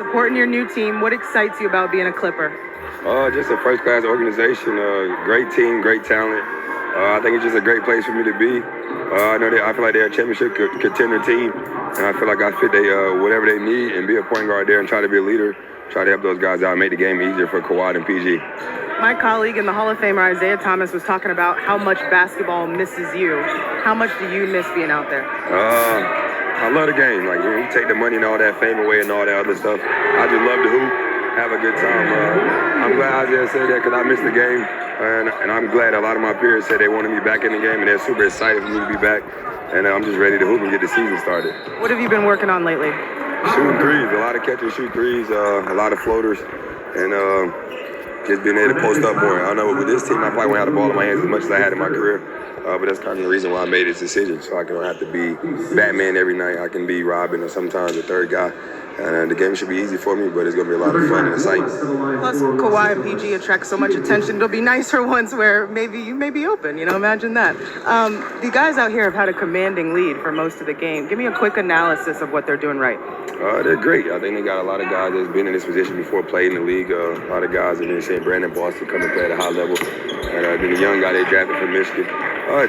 Supporting your new team, what excites you about being a Clipper? Just a first-class organization, great team, great talent. I think it's just a great place for me to be. I feel like they're a championship contender team, and I feel like I fit whatever they need and be a point guard there and try to be a leader, try to help those guys out and make the game easier for Kawhi and PG. My colleague and the Hall of Famer Isaiah Thomas was talking about how much basketball misses you. How much do you miss being out there? I love the game. Like, you take the money and all that fame away and all that other stuff. I just love to hoop, have a good time. I'm glad Isaiah said that because I missed the game. And I'm glad a lot of my peers said they wanted me back in the game, and they're super excited for me to be back. And I'm just ready to hoop and get the season started. What have you been working on lately? Shooting threes, a lot of catch and shoot threes, a lot of floaters, and just being able to post up more. I know with this team, I probably won't have the ball in my hands as much as I had in my career, but that's kind of the reason why I made this decision. So I don't have to be Batman every night. I can be Robin or sometimes the third guy. And the game should be easy for me, but it's going to be a lot of fun and exciting. Plus, Kawhi and PG attract so much attention. It'll be nicer ones where maybe you may be open, imagine that. The guys out here have had a commanding lead for most of the game. Give me a quick analysis of what they're doing right. They're great. I think they got a lot of guys that's been in this position before, played in the league. A lot of guys, and then saying Brandon Boston come and play at a high level. And then the young guy they drafted from Michigan.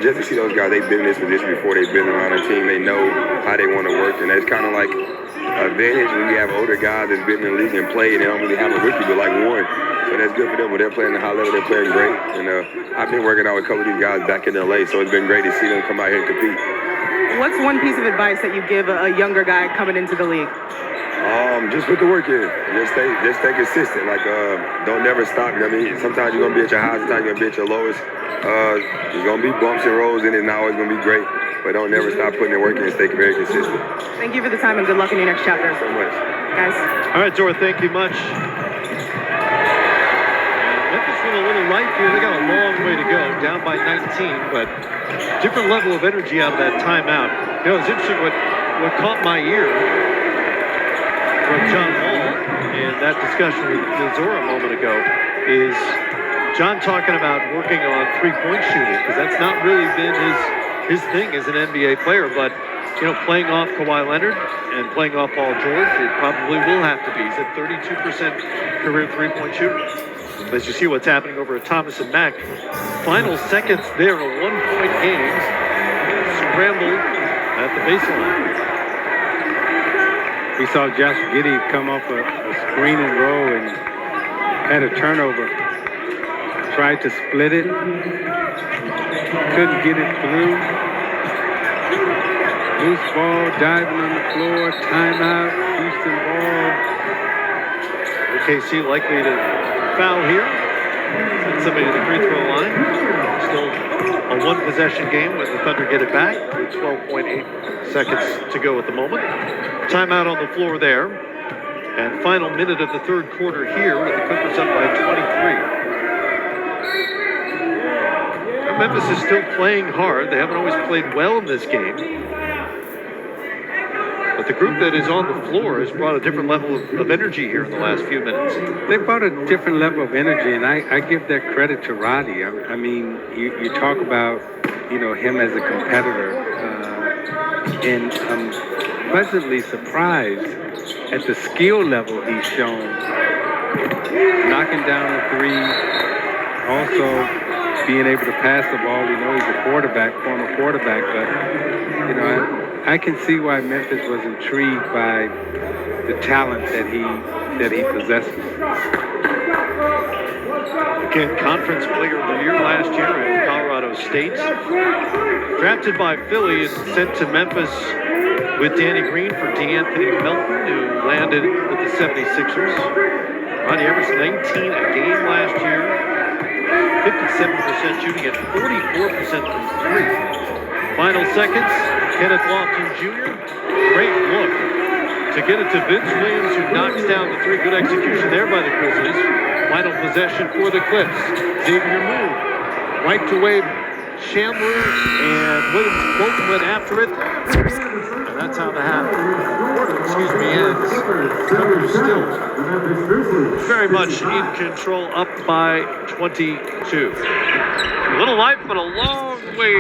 Just to see those guys, they've been in this position before. They've been around a team. They know how they want to work, and that's kind of like advantage when you have older guys that's been in the league and played, and they don't really have a rookie but like one. So that's good for them. When they're playing at a high level, they're playing great. And I've been working out with a couple of these guys back in LA, so it's been great to see them come out here and compete. What's one piece of advice that you give a younger guy coming into the league? Just put the work in. Just stay consistent. Like, don't never stop. I mean, sometimes you're gonna be at your highest, sometimes you're gonna be at your lowest. There's gonna be bumps and rolls, and it's not always gonna be great. But don't never stop putting the work in and stay very consistent. Thank you for the time and good luck in your next chapter. So much. Guys. All right, Dora, thank you much. Memphis went a little light here. They got a long way to go, down by 19, but different level of energy out of that timeout. It's interesting what caught my ear from John Wall and that discussion with Zora a moment ago is John talking about working on three-point shooting, because that's not really been his thing as an NBA player, but playing off Kawhi Leonard and playing off Paul George, it probably will have to be. He's at 32% career three-point shooter. As you see what's happening over at Thomas and Mack, final seconds there, a one-point game, scramble at the baseline. We saw Josh Giddey come off a screen and roll and had a turnover. Tried to split it, couldn't get it through. Loose ball, diving on the floor, timeout, Houston ball. OKC likely to foul here. Send somebody to the free throw line. Still a one-possession game when the Thunder get it back. 12.8 seconds to go at the moment. Timeout on the floor there. And final minute of the third quarter here with the Clippers up by 23. Memphis is still playing hard. They haven't always played well in this game. But the group that is on the floor has brought a different level of energy here in the last few minutes. They brought a different level of energy, and I give that credit to Roddy. I mean, you talk about, him as a competitor, and I'm pleasantly surprised at the skill level he's shown. Knocking down the three, also being able to pass the ball. We know he's a former quarterback, but I can see why Memphis was intrigued by the talent that he possesses. Again, Conference Player of the Year last year in Colorado State. Drafted by Philly and sent to Memphis with Danny Green for D'Anthony Melton, who landed with the 76ers. Ronnie Everson, 19 a game last year. 57% shooting at 44% from three. Final seconds, Kenneth Lofton Jr. Great look to get it to Vince Williams, who knocks down the three. Good execution there by the Grizzlies. Final possession for the Clips. Xavier move. Wiped away Chandler and Williams both went after it. And that's how the quarter ends. Clippers still very much in control, up by 22. A little light, but a long way.